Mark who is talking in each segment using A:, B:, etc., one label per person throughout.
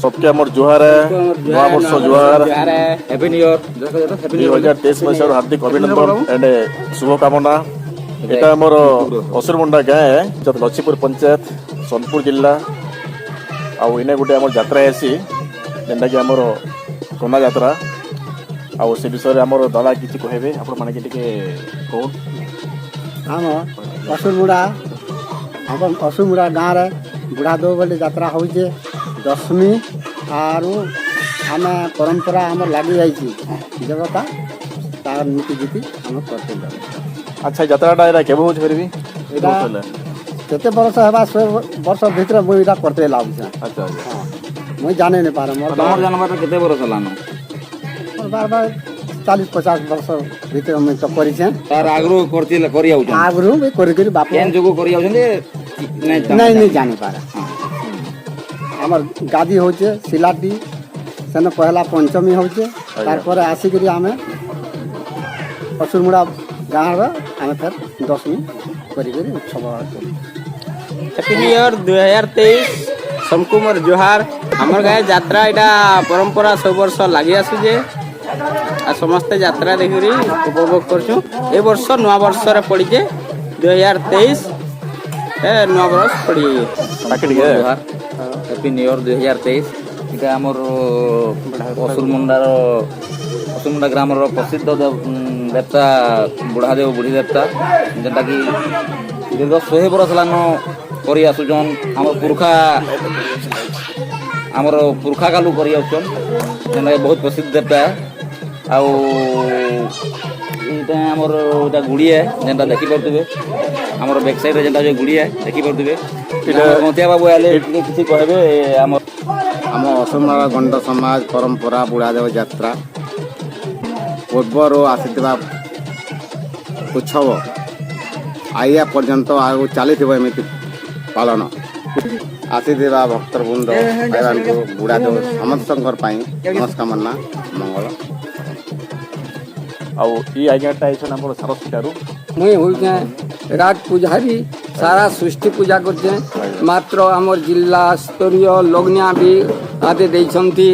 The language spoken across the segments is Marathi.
A: सबके हमर जोहार है नवा वर्ष जोहार
B: हैप्पी न्यू ईयर
A: 2023 मसीहार हार्दिक अभिनंदन एंड शुभकामना। एटा हमर असुरमुंडा गाँ है जत लछीपुर पंचायत सोनपुर जिला आउ इने गोटे हमर यात्रा आसी जेनटा कि हमर कंदा यात्रा आउ से विषय रे हमर दादा किछि कहबे आपण माने के टिके कोन
C: हम असुरमुड़ा गाँव रे बुढ़ा दो बोले यात्रा हो दशमी आरु आम परंपरा आम लगी जाइए देवता तार नीति गीति आम करते।
A: अच्छा यात्राटा एरा केबो होछ फिर भी
C: केते वर्ष हेबा 100 वर्ष भीतर मुई इटा करते लाभ छ।
A: अच्छा अच्छा
C: मुई जाने नहीं पारे मोर
B: तमर जानवर केते वर्ष लानो
C: बार बार 40-50 वर्ष भीतर मुई तो करि छ।
B: तार आगरो करती करी आउ छ
C: आगरो भी करि करि बाप
B: केन जोगो करी आउ छ
C: नहीं जाने पारे। हमर गादी होचे सिलाटी सेन पहला पंचमी होचे तार पर आसिक आमे असुरमुड़ा गाँव रे आमे फिर दशमी करी करी उत्सव
D: हैप्पी न्यू ईयर 2023 सबको मोर जोहार। हमर गाय यात्रा एटा परंपरा सब वर्ष लागि आसु जे आ समस्त यात्रा देखि उपभोग करछु। ए वर्ष नवा वर्ष रे पड़ी जे 2023 ए नवा वर्ष पड़ी
A: बाकी के
B: हैप्पी न्यू ईयर 2023 इटा हमर असुरमुंडा ग्राम रो प्रसिद्ध देवता बुढ़ा देव बुढ़ी देवता जेनटा कि दीर्घ 100 वर्ष लान करी आसुचन हमर पुरखा कालू करी आसुचन जेनटा बहुत प्रसिद्ध देवता आउ इटा हमर इटा गुड़ी है जेनटा देखि परतबे हमर बैक साइड रे जेनटा जो गुड़ी है देखि परतबे इटा मोतिया बाबू आले किछि कहबे हमर
C: आम असुरमुड़ा गंड समाज परंपरा बुढ़ा देव यात्रा पूर्वर आसीथिबा उत्सव आइया पर्यंत आगु चली एमती पालन आसीथिबा भक्तवृंद भाईମାନଙ୍କୁ बुढ़ा देव ସମସ୍ତଙ୍କର ପାଇଁ ନମସ୍କାମନା मंगल।
A: आउ ई आज्ञाटा आइछन हमर सरस्वतीरू
E: मुई होइछे राज पुजारी सारा सृष्टि पूजा करछे मात्र हमर जिला स्तरीय लग्निया भी आदि देइछंती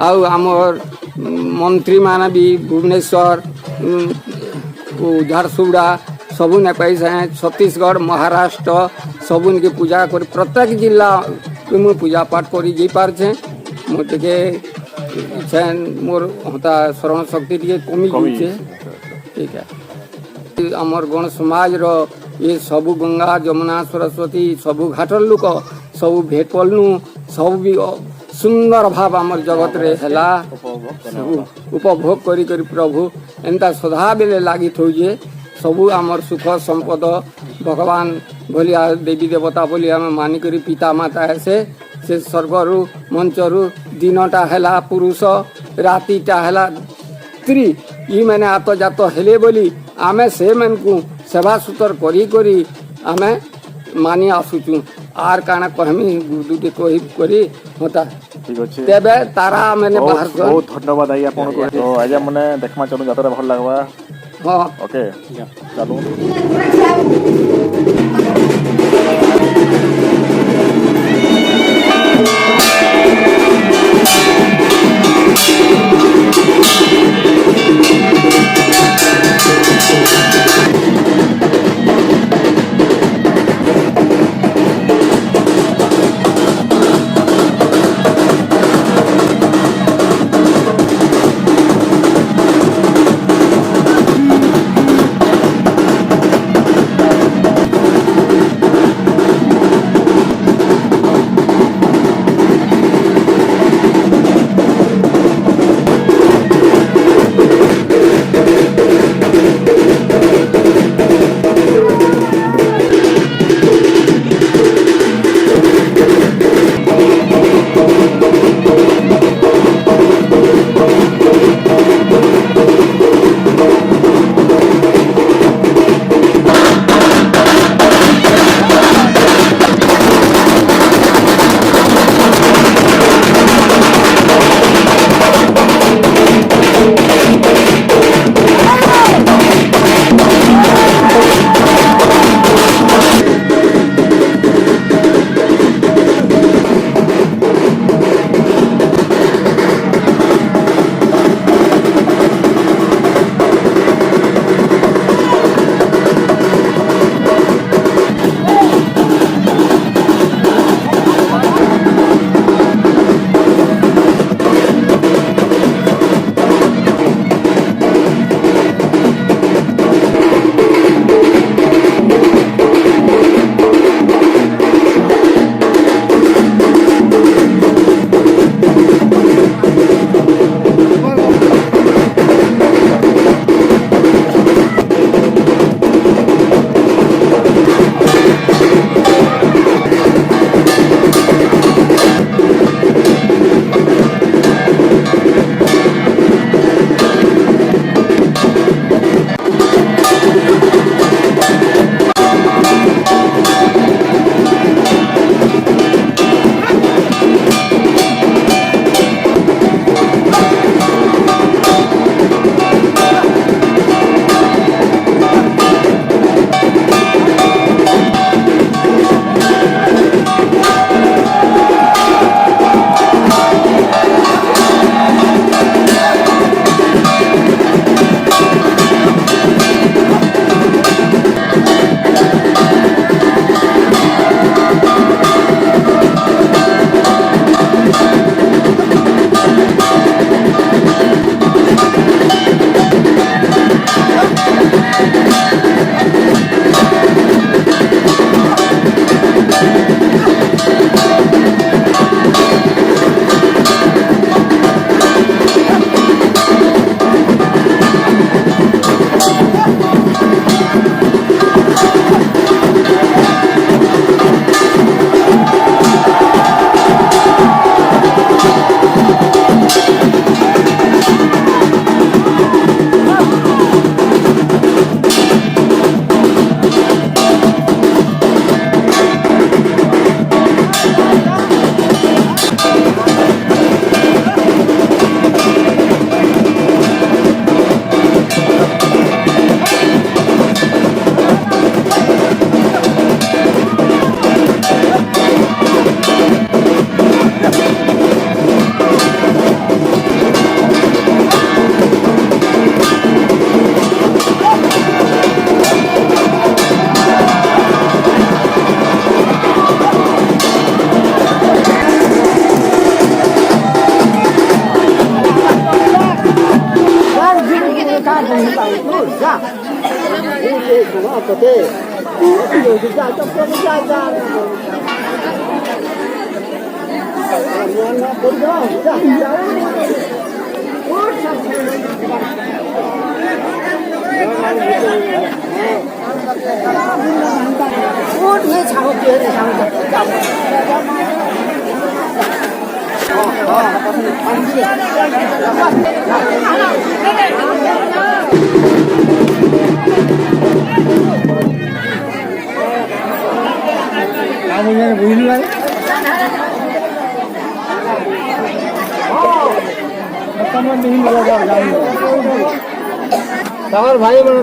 E: आउ हमर मंत्री माने भी भुवनेश्वर झारसुगुड़ा सबू ने पैसा छत्तीसगढ़ महाराष्ट्र सबून के पूजा कर प्रत्येक जिला मुझे पूजा पाठ कर जी पारे मुझे मोर होता शरण शक्ति टे कमी जाए। ठीक है आमर गण समाज रो ये सबू गंगा जमुना सरस्वती सबू घाटर लोक सबू भेट पलनु सब भी सुंदर भाव आमर जगत रे हैला उपभोग करी करी प्रभु एंता सदा बेले लागी थोजे सबू आमर सुख संपद भगवान भलिया देवी देवता बोली आम मानिकरी पिता माता ऐसे से स्वर्गरु मंचरु दिनटा हैला पुरुष रातिटा हैला स्त्री ई मैंने आत जात हेले बोली आमे से मन को सेवा सुतर करी करी आमे मानी आसुचु आर काना कहमी दुटे कहि करी होता
A: ठीक अछि
E: तेबे तारा मैंने बाहर
A: बहुत धन्यवाद आई आपन को तो आजा मने देखमा चलू यात्रा भल लागबा।
E: हां
A: ओके चलू
C: তোমার ভাই মানে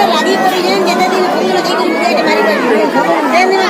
F: lagi pergi yang jadi di video lagi di video di mari.